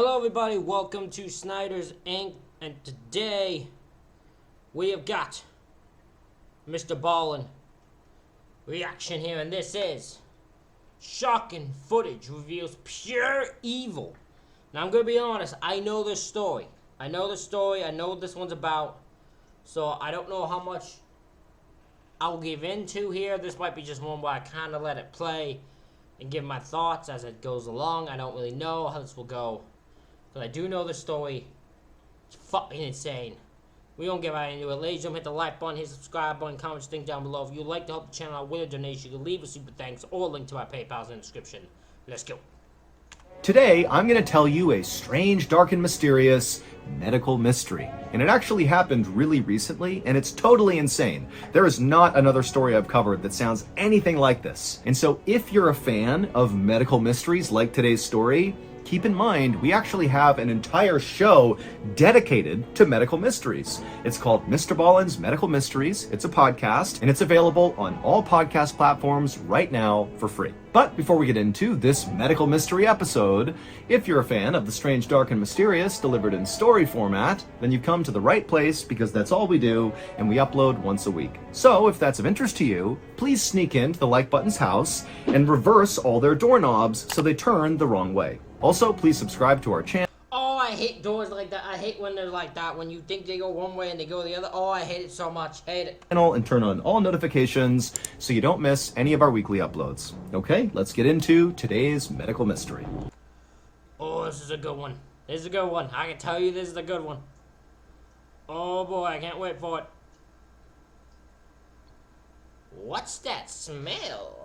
Hello everybody, welcome to Snyder's Inc. And today we have got MrBallen reaction here, and this is shocking footage reveals pure evil. Now I'm gonna be honest, I know this story. I know what this one's about. So I don't know how much I'll give into here. This might be just one where I kinda let it play and give my thoughts as it goes along. I don't really know how this will go. But I do know the story. It's fucking insane. We don't get right into it. Ladies and gentlemen, hit the like button, hit the subscribe button, comment your thing down below. If you'd like to help the channel out with a donation, you can leave a super thanks or a link to my PayPal's in the description. Let's go. Today, I'm going to tell you a strange, dark, and mysterious medical mystery. And it actually happened really recently, and it's totally insane. There is not another story I've covered that sounds anything like this. And so if you're a fan of medical mysteries like today's story, keep in mind, we actually have an entire show dedicated to medical mysteries. It's called MrBallen's Medical Mysteries. It's a podcast, and it's available on all podcast platforms right now for free. But before we get into this medical mystery episode, if you're a fan of the strange, dark, and mysterious delivered in story format, then you've come to the right place because that's all we do, and we upload once a week. So if that's of interest to you, please sneak into the like button's house and reverse all their doorknobs so they turn the wrong way. Also, please subscribe to our channel. Oh, I hate doors like that. I hate when they're like that. When you think they go one way and they go the other. Oh, I hate it so much. Hate it. And turn on all notifications so you don't miss any of our weekly uploads. Okay, let's get into today's medical mystery. Oh, this is a good one. This is a good one. I can tell you this is a good one. Oh boy, I can't wait for it. What's that smell?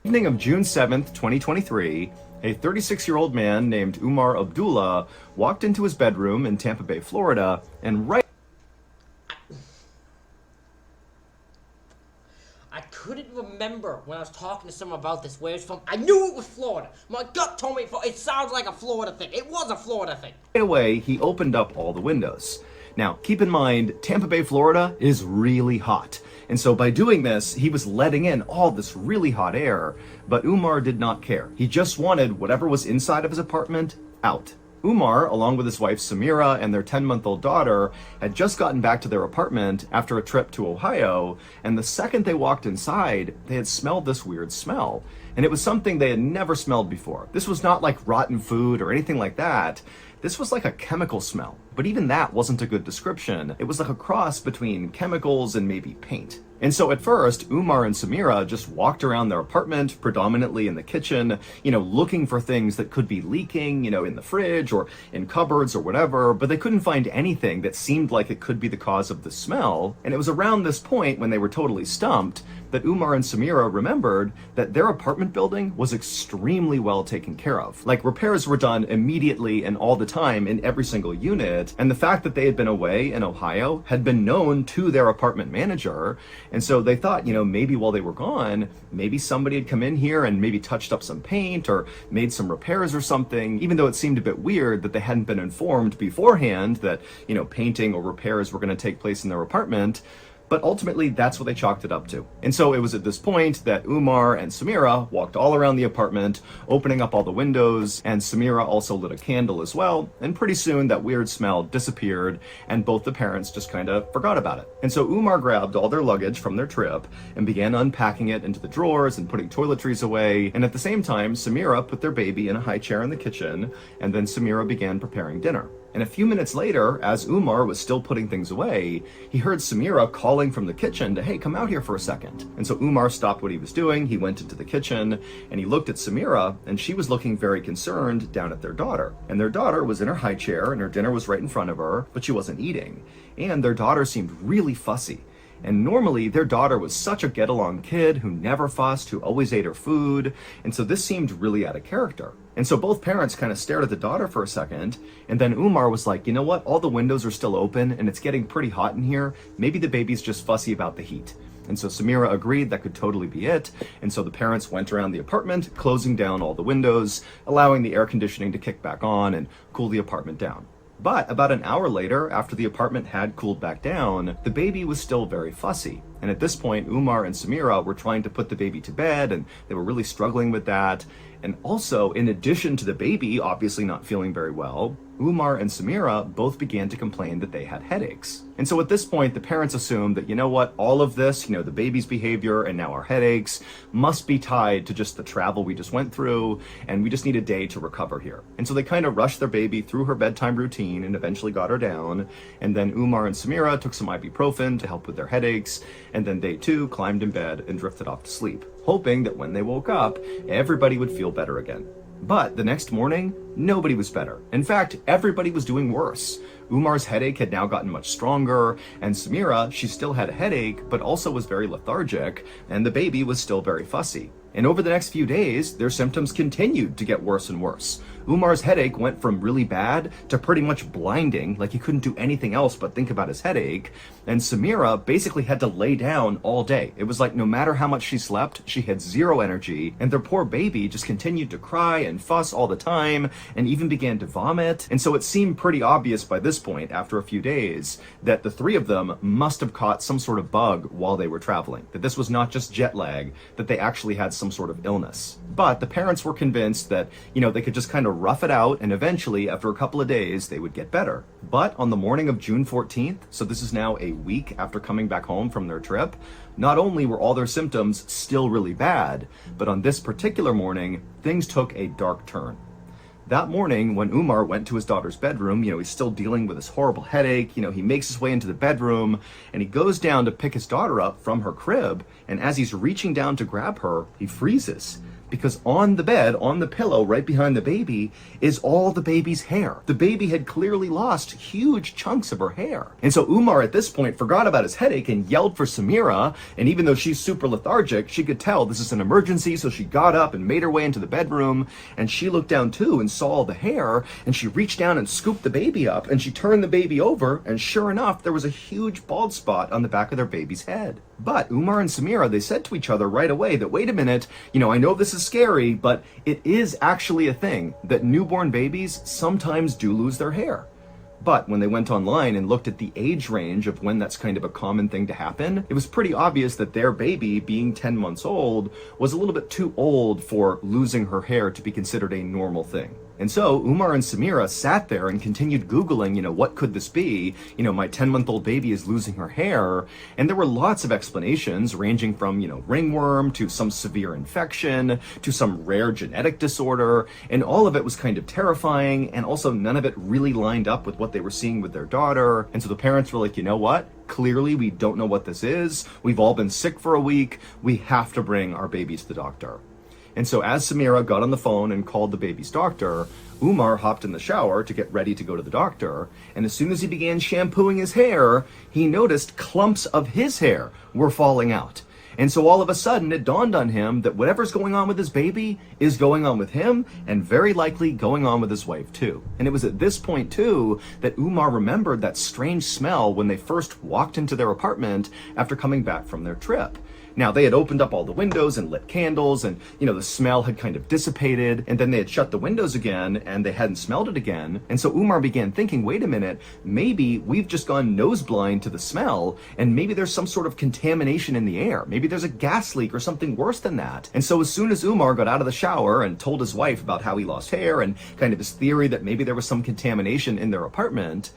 Evening of June 7th, 2023, a 36-year-old man named Umar Abdullah walked into his bedroom in Tampa Bay, Florida, and I couldn't remember when I was talking to someone about this where it's from. I knew it was Florida. My gut told me it sounds like a Florida thing. It was a Florida thing. right away, he opened up all the windows. Now, keep in mind, Tampa Bay, Florida is really hot. And so by doing this, he was letting in all this really hot air, but Umar did not care. He just wanted whatever was inside of his apartment out. Umar, along with his wife Samira and their 10-month-old daughter, had just gotten back to their apartment after a trip to Ohio, and the second they walked inside, they had smelled this weird smell. And it was something they had never smelled before. This was not like rotten food or anything like that. This was like a chemical smell, but even that wasn't a good description. It was like a cross between chemicals and maybe paint. And so at first, Umar and Samira just walked around their apartment, predominantly in the kitchen, looking for things that could be leaking, in the fridge or in cupboards or whatever, but they couldn't find anything that seemed like it could be the cause of the smell. And it was around this point, when they were totally stumped, that Umar and Samira remembered that their apartment building was extremely well taken care of. Like, repairs were done immediately and all the time in every single unit, and the fact that they had been away in Ohio had been known to their apartment manager. And so they thought, maybe while they were gone, maybe somebody had come in here and maybe touched up some paint or made some repairs or something, even though it seemed a bit weird that they hadn't been informed beforehand that, painting or repairs were going to take place in their apartment. But ultimately, that's what they chalked it up to. And so it was at this point that Umar and Samira walked all around the apartment, opening up all the windows, and Samira also lit a candle as well. And pretty soon that weird smell disappeared, and both the parents just kind of forgot about it. And so Umar grabbed all their luggage from their trip and began unpacking it into the drawers and putting toiletries away. And at the same time, Samira put their baby in a high chair in the kitchen, and then Samira began preparing dinner. And a few minutes later, as Umar was still putting things away, he heard Samira calling from the kitchen to, hey, come out here for a second. And so Umar stopped what he was doing, he went into the kitchen, and he looked at Samira, and she was looking very concerned down at their daughter. And their daughter was in her high chair, and her dinner was right in front of her, but she wasn't eating. And their daughter seemed really fussy. And normally, their daughter was such a get-along kid who never fussed, who always ate her food, and so this seemed really out of character. And so both parents kind of stared at the daughter for a second, and then Umar was like, you know what, all the windows are still open, and it's getting pretty hot in here, maybe the baby's just fussy about the heat. And so Samira agreed that could totally be it, and so the parents went around the apartment, closing down all the windows, allowing the air conditioning to kick back on and cool the apartment down. But about an hour later, after the apartment had cooled back down, the baby was still very fussy. And at this point, Umar and Samira were trying to put the baby to bed, and they were really struggling with that. And also, in addition to the baby obviously not feeling very well, Umar and Samira both began to complain that they had headaches. And so at this point, the parents assumed that, you know what, all of this, the baby's behavior and now our headaches must be tied to just the travel we just went through, and we just need a day to recover here. And so they kind of rushed their baby through her bedtime routine and eventually got her down. And then Umar and Samira took some ibuprofen to help with their headaches, and then they too climbed in bed and drifted off to sleep, hoping that when they woke up, everybody would feel better again. But the next morning, nobody was better. In fact, everybody was doing worse. Umar's headache had now gotten much stronger, and Samira, she still had a headache, but also was very lethargic, and the baby was still very fussy. And over the next few days, their symptoms continued to get worse and worse. Umar's headache went from really bad to pretty much blinding, like he couldn't do anything else but think about his headache. And Samira basically had to lay down all day. It was like no matter how much she slept, she had zero energy, and their poor baby just continued to cry and fuss all the time, and even began to vomit. And so it seemed pretty obvious by this point, after a few days, that the three of them must have caught some sort of bug while they were traveling, that this was not just jet lag, that they actually had some sort of illness. But the parents were convinced that, they could just kind of rough it out, and eventually, after a couple of days, they would get better. But on the morning of June 14th, so this is now a week after coming back home from their trip, not only were all their symptoms still really bad, but on this particular morning, things took a dark turn. That morning, when Umar went to his daughter's bedroom, he's still dealing with this horrible headache. He makes his way into the bedroom, and he goes down to pick his daughter up from her crib, and as he's reaching down to grab her, he freezes. Because on the bed, on the pillow right behind the baby, is all the baby's hair. The baby had clearly lost huge chunks of her hair. And so Umar at this point forgot about his headache and yelled for Samira, and even though she's super lethargic, she could tell this is an emergency, so she got up and made her way into the bedroom, and she looked down too and saw all the hair, and she reached down and scooped the baby up, and she turned the baby over, and sure enough, there was a huge bald spot on the back of their baby's head. But Umar and Samira, they said to each other right away that, wait a minute, I know this is scary, but it is actually a thing that newborn babies sometimes do lose their hair. But when they went online and looked at the age range of when that's kind of a common thing to happen, it was pretty obvious that their baby, being 10 months old, was a little bit too old for losing her hair to be considered a normal thing. And so Umar and Samira sat there and continued Googling, what could this be? My 10-month-old baby is losing her hair. And there were lots of explanations ranging from, ringworm to some severe infection to some rare genetic disorder. And all of it was kind of terrifying. And also none of it really lined up with what they were seeing with their daughter. And so the parents were like, you know what? Clearly, we don't know what this is. We've all been sick for a week. We have to bring our baby to the doctor. And so as Samira got on the phone and called the baby's doctor, Umar hopped in the shower to get ready to go to the doctor. And as soon as he began shampooing his hair, he noticed clumps of his hair were falling out. And so all of a sudden it dawned on him that whatever's going on with his baby is going on with him, and very likely going on with his wife too. And it was at this point too that Umar remembered that strange smell when they first walked into their apartment after coming back from their trip. Now, they had opened up all the windows and lit candles, and, the smell had kind of dissipated, and then they had shut the windows again, and they hadn't smelled it again. And so Umar began thinking, wait a minute, maybe we've just gone nose blind to the smell, and maybe there's some sort of contamination in the air. Maybe there's a gas leak or something worse than that. And so as soon as Umar got out of the shower and told his wife about how he lost hair and kind of his theory that maybe there was some contamination in their apartment,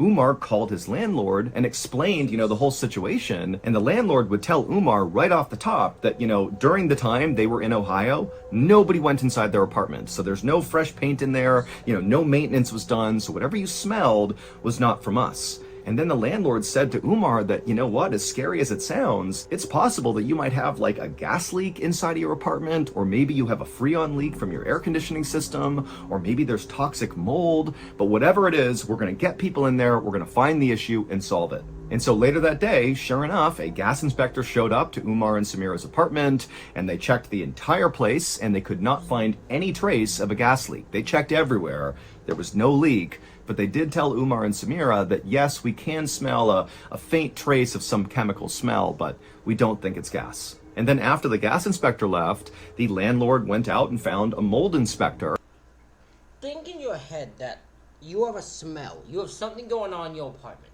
Umar called his landlord and explained, the whole situation. And the landlord would tell Umar right off the top that, during the time they were in Ohio, nobody went inside their apartment. So there's no fresh paint in there, no maintenance was done. So whatever you smelled was not from us. And then the landlord said to Umar that, as scary as it sounds, it's possible that you might have like a gas leak inside of your apartment, or maybe you have a freon leak from your air conditioning system, or maybe there's toxic mold. But whatever it is, we're going to get people in there, we're going to find the issue and solve it. And so later that day, sure enough, a gas inspector showed up to Umar and Samira's apartment, and they checked the entire place, and they could not find any trace of a gas leak. They checked everywhere. There was no leak. But they did tell Umar and Samira that yes, we can smell a faint trace of some chemical smell, but we don't think it's gas. And then after the gas inspector left, the landlord went out and found a mold inspector. Think in your head that you have a smell. You have something going on in your apartment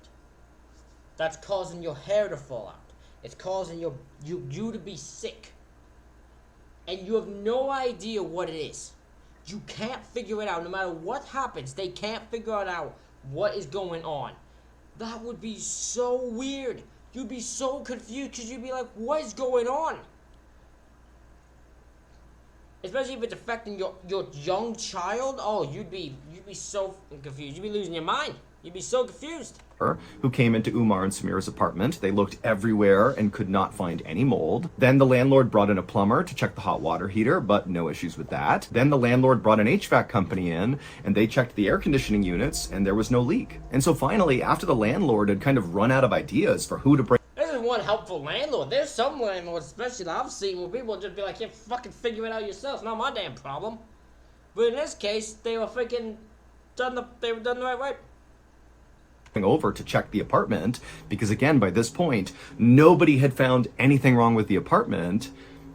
that's causing your hair to fall out. It's causing you to be sick. and you have no idea what it is. You can't figure it out. No matter what happens, they can't figure out what is going on. That would be so weird. You'd be so confused because you'd be like, what is going on? Especially if it's affecting your young child. Oh, you'd be so confused. You'd be losing your mind. You'd be so confused. Who came into Umar and Samira's apartment. They looked everywhere and could not find any mold. Then the landlord brought in a plumber to check the hot water heater, but no issues with that. Then the landlord brought an HVAC company in, and they checked the air conditioning units, and there was no leak. And so finally, after the landlord had kind of run out of ideas for who to bring... This is one helpful landlord. There's some landlords, especially that I've seen, where people just be like, yeah, fucking figure it out yourself. It's not my damn problem. But in this case, they were done the right way. Over to check the apartment, because again, by this point, nobody had found anything wrong with the apartment.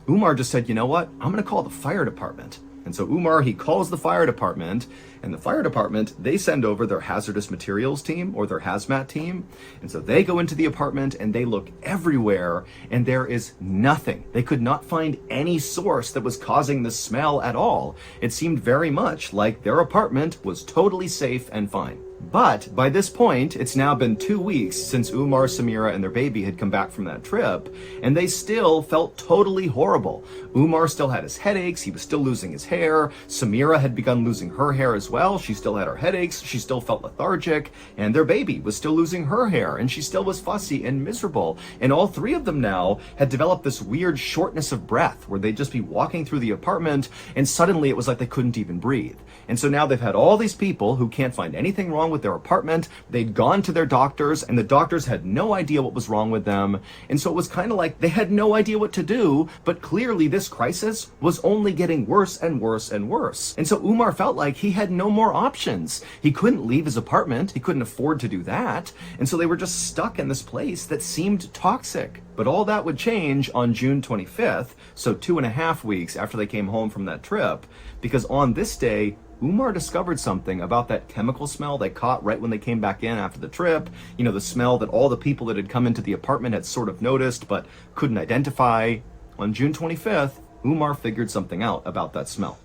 Umar just said, you know what, I'm gonna call the fire department. And so Umar, he calls the fire department, and the fire department, they send over their hazardous materials team or their hazmat team. And so they go into the apartment and they look everywhere, and there is nothing. They could not find any source that was causing the smell at all. It seemed very much like their apartment was totally safe and fine. But by this point, it's now been 2 weeks since Umar, Samira, and their baby had come back from that trip, and they still felt totally horrible. Umar still had his headaches, he was still losing his hair, Samira had begun losing her hair as well, she still had her headaches, she still felt lethargic, and their baby was still losing her hair, and she still was fussy and miserable. And all three of them now had developed this weird shortness of breath, where they'd just be walking through the apartment, and suddenly it was like they couldn't even breathe. And so now they've had all these people who can't find anything wrong with their apartment. They'd gone to their doctors, and the doctors had no idea what was wrong with them. And so it was kind of like they had no idea what to do, but clearly this crisis was only getting worse and worse and worse. And so Umar felt like he had no more options. He couldn't leave his apartment. He couldn't afford to do that. And so they were just stuck in this place that seemed toxic. But all that would change on June 25th, so 2.5 weeks after they came home from that trip, because on this day, Umar discovered something about that chemical smell they caught right when they came back in after the trip. You know, the smell that all the people that had come into the apartment had sort of noticed but couldn't identify. On June 25th, Umar figured something out about that smell.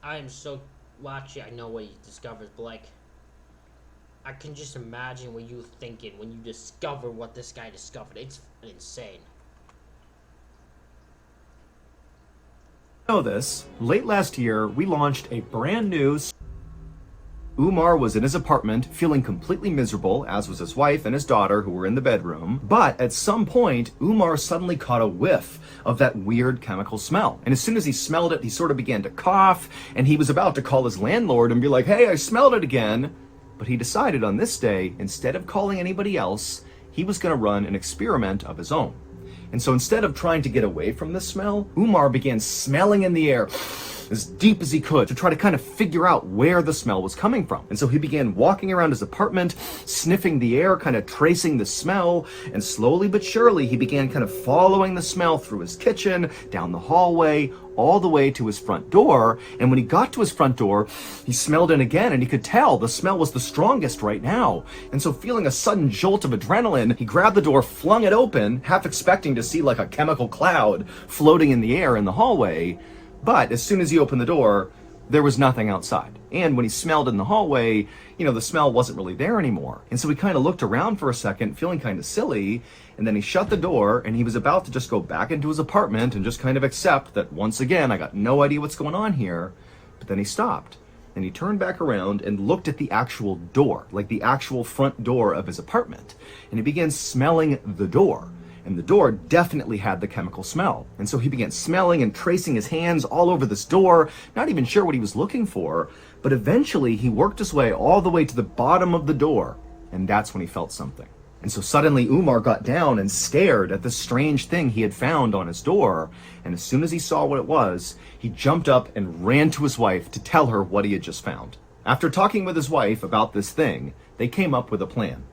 I am so... Well, actually, I know what he discovers, but like... I can just imagine what you were thinking when you discover what this guy discovered. It's insane. Know this, late last year, we launched a brand new... Umar was in his apartment, feeling completely miserable, as was his wife and his daughter, who were in the bedroom. But at some point, Umar suddenly caught a whiff of that weird chemical smell. And as soon as he smelled it, he sort of began to cough, and he was about to call his landlord and be like, hey, I smelled it again. But he decided on this day, instead of calling anybody else, he was going to run an experiment of his own. And so instead of trying to get away from this smell, Umar began smelling in the air as deep as he could to try to kind of figure out where the smell was coming from. And so he began walking around his apartment, sniffing the air, kind of tracing the smell, and slowly but surely he began kind of following the smell through his kitchen, down the hallway, all the way to his front door. And when he got to his front door, he smelled in again, and he could tell the smell was the strongest right now. And so feeling a sudden jolt of adrenaline, he grabbed the door, flung it open, half expecting to see like a chemical cloud floating in the air in the hallway. But as soon as he opened the door, there was nothing outside. And when he smelled in the hallway, you know, the smell wasn't really there anymore. And so he kind of looked around for a second, feeling kind of silly, and then he shut the door, and he was about to just go back into his apartment and just kind of accept that, once again, I got no idea what's going on here. But then he stopped, and he turned back around and looked at the actual door, like the actual front door of his apartment. And he began smelling the door. And the door definitely had the chemical smell. And so he began smelling and tracing his hands all over this door, not even sure what he was looking for. But eventually he worked his way all the way to the bottom of the door. And that's when he felt something. And so suddenly Umar got down and stared at this strange thing he had found on his door. And as soon as he saw what it was, he jumped up and ran to his wife to tell her what he had just found. After talking with his wife about this thing, they came up with a plan.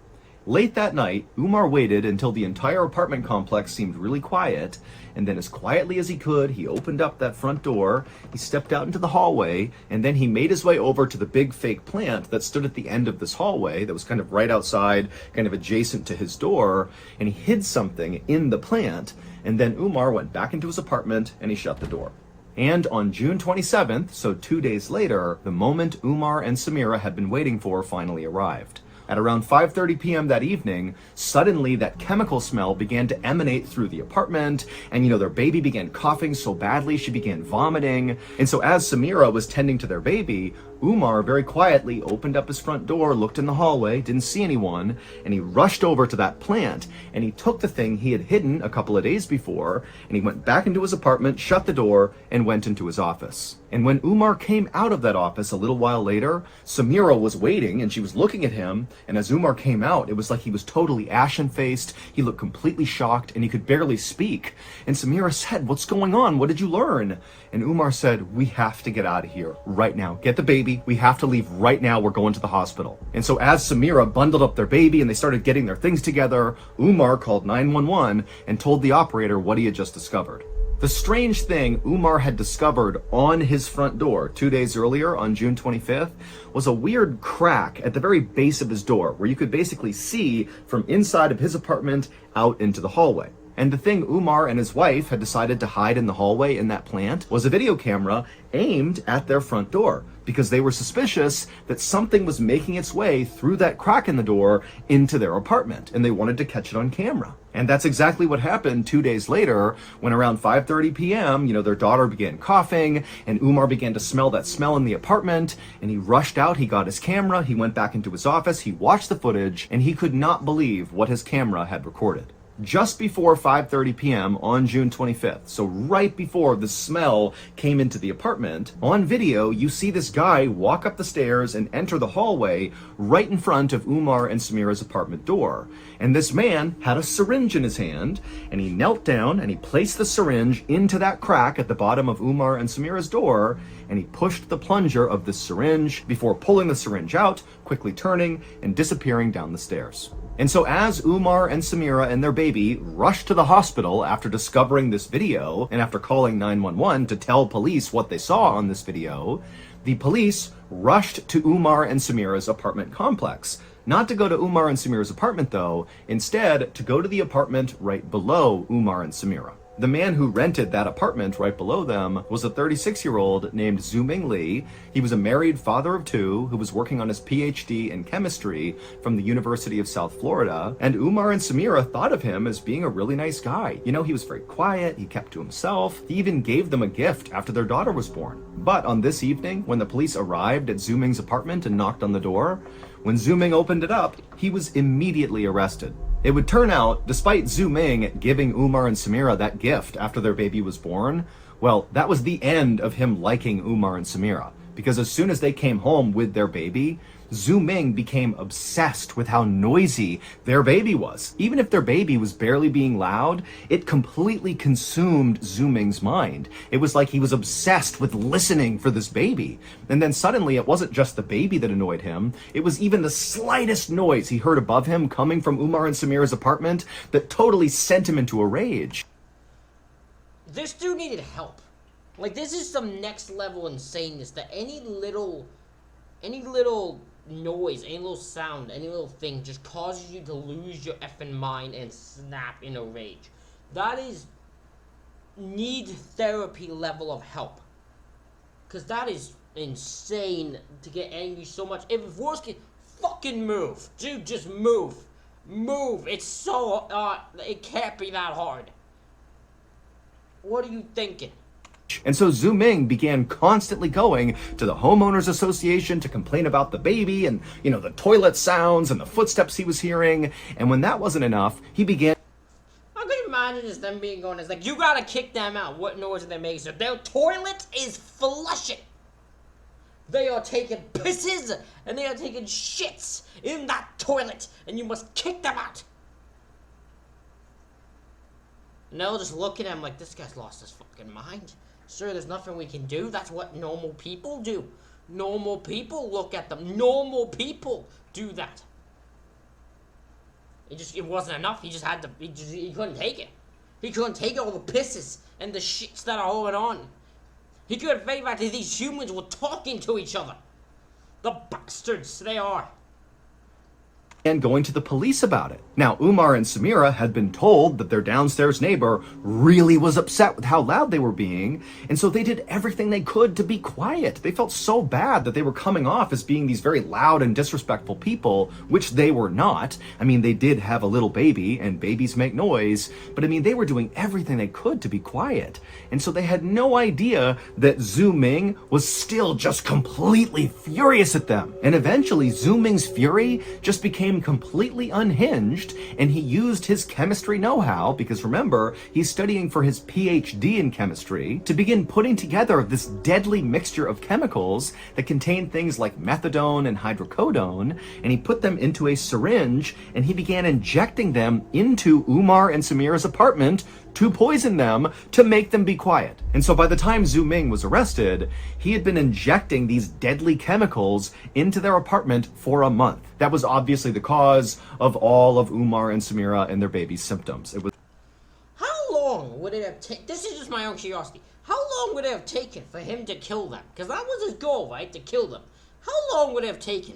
Late that night, Umar waited until the entire apartment complex seemed really quiet, and then as quietly as he could, he opened up that front door, he stepped out into the hallway, and then he made his way over to the big fake plant that stood at the end of this hallway that was kind of right outside, kind of adjacent to his door, and he hid something in the plant. And then Umar went back into his apartment and he shut the door. And on June 27th, so 2 days later, the moment Umar and Samira had been waiting for finally arrived. At around 5:30 p.m. that evening, suddenly that chemical smell began to emanate through the apartment, and their baby began coughing so badly she began vomiting. And so as Samira was tending to their baby, Umar very quietly opened up his front door, looked in the hallway, didn't see anyone, and he rushed over to that plant, and he took the thing he had hidden a couple of days before, and he went back into his apartment, shut the door, and went into his office. And when Umar came out of that office a little while later, Samira was waiting, and she was looking at him, and as Umar came out, it was like he was totally ashen-faced, he looked completely shocked, and he could barely speak. And Samira said, "What's going on? What did you learn?" And Umar said, "We have to get out of here right now. Get the baby. We have to leave right now. We're going to the hospital." And so as Samira bundled up their baby and they started getting their things together, Umar called 911 and told the operator what he had just discovered. The strange thing Umar had discovered on his front door 2 days earlier on June 25th was a weird crack at the very base of his door where you could basically see from inside of his apartment out into the hallway. And the thing Umar and his wife had decided to hide in the hallway in that plant was a video camera aimed at their front door because they were suspicious that something was making its way through that crack in the door into their apartment, and they wanted to catch it on camera. And that's exactly what happened 2 days later when around 5:30 p.m., their daughter began coughing and Umar began to smell that smell in the apartment, and he rushed out, he got his camera, he went back into his office, he watched the footage, and he could not believe what his camera had recorded. Just before 5:30 p.m. on June 25th, so right before the smell came into the apartment, on video you see this guy walk up the stairs and enter the hallway right in front of Umar and Samira's apartment door. And this man had a syringe in his hand, and he knelt down and he placed the syringe into that crack at the bottom of Umar and Samira's door, and he pushed the plunger of the syringe before pulling the syringe out, quickly turning and disappearing down the stairs. And so as Umar and Samira and their baby rushed to the hospital after discovering this video and after calling 911 to tell police what they saw on this video, the police rushed to Umar and Samira's apartment complex. Not to go to Umar and Samira's apartment though, instead to go to the apartment right below Umar and Samira. The man who rented that apartment right below them was a 36-year-old named Zuming Lee. He was a married father of two who was working on his PhD in chemistry from the University of South Florida. And Umar and Samira thought of him as being a really nice guy. He was very quiet, he kept to himself. He even gave them a gift after their daughter was born. But on this evening, when the police arrived at Zuming's apartment and knocked on the door, when Zuming opened it up, he was immediately arrested. It would turn out, despite Zuming giving Umar and Samira that gift after their baby was born, well, that was the end of him liking Umar and Samira. Because as soon as they came home with their baby, Zuming became obsessed with how noisy their baby was. Even if their baby was barely being loud, it completely consumed Zuming's mind. It was like he was obsessed with listening for this baby. And then suddenly it wasn't just the baby that annoyed him, it was even the slightest noise he heard above him coming from Umar and Samira's apartment that totally sent him into a rage. This dude needed help. Like, this is some next level insaneness that any little noise, any little sound, any little thing just causes you to lose your effing mind and snap in a rage. That is need therapy level of help. Because that is insane to get angry so much. If worse can fucking move. Dude, just move. Move. It's so, it can't be that hard. What are you thinking? And so Zuming began constantly going to the homeowners association to complain about the baby and, the toilet sounds and the footsteps he was hearing. And when that wasn't enough, he began... How can you imagine just them being going, it's like, you gotta kick them out. What noise are they making? So their toilet is flushing. They are taking pisses and they are taking shits in that toilet. And you must kick them out. And they'll just look at him like, this guy's lost his fucking mind. Sir, there's nothing we can do. That's what normal people do. Normal people look at them. Normal people do that. It wasn't enough. He just had to, he couldn't take it. He couldn't take all the pisses and the shits that are going on. He couldn't figure out that these humans were talking to each other. The bastards they are. and going to the police about it. Now, Umar and Samira had been told that their downstairs neighbor really was upset with how loud they were being, and so they did everything they could to be quiet. They felt so bad that they were coming off as being these very loud and disrespectful people, which they were not. I mean, they did have a little baby, and babies make noise, but I mean, they were doing everything they could to be quiet. And so they had no idea that Zhu Ming was still just completely furious at them. And eventually, Zhu Ming's fury just became completely unhinged, and he used his chemistry know-how, because remember, he's studying for his PhD in chemistry, to begin putting together this deadly mixture of chemicals that contain things like methadone and hydrocodone, and he put them into a syringe, and he began injecting them into Umar and Samira's apartment to poison them, to make them be quiet. And so by the time Zhu Ming was arrested, he had been injecting these deadly chemicals into their apartment for a month. That was obviously the cause of all of Umar and Samira and their baby's symptoms. It was. How long would it have taken? This is just my own curiosity. How long would it have taken for him to kill them? Because that was his goal, right? To kill them. How long would it have taken?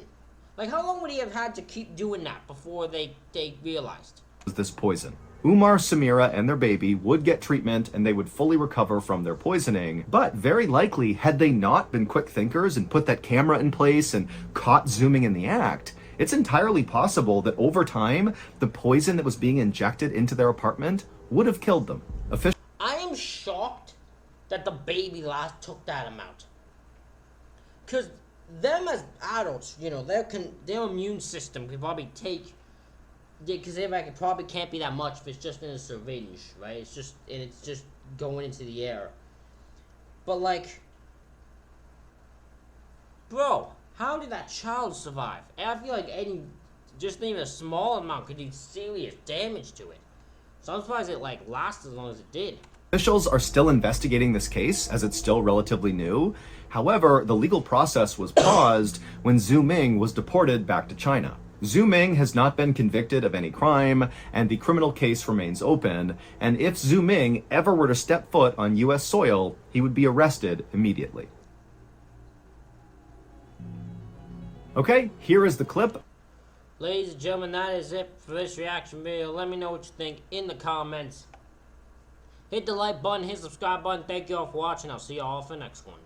Like, how long would he have had to keep doing that before they realized? This poison. Umar, Samira, and their baby would get treatment and they would fully recover from their poisoning, but very likely, had they not been quick thinkers and put that camera in place and caught Zhu Ming in the act, it's entirely possible that over time, the poison that was being injected into their apartment would have killed them. I am shocked that the baby last took that amount. Because them as adults, you know, their immune system could probably take. Yeah, because it probably can't be that much if it's just in a syringe, right? It's just going into the air. But like, bro, how did that child survive? And I feel like just even a small amount could do serious damage to it. So I'm surprised it like lasted as long as it did. Officials are still investigating this case as it's still relatively new. However, the legal process was paused when Zhu Ming was deported back to China. Zhu Ming has not been convicted of any crime, and the criminal case remains open, and if Zhu Ming ever were to step foot on US soil, he would be arrested immediately. Okay, here is the clip. Ladies and gentlemen, that is it for this reaction video. Let me know what you think in the comments. Hit the like button, hit the subscribe button. Thank you all for watching. I'll see you all for the next one.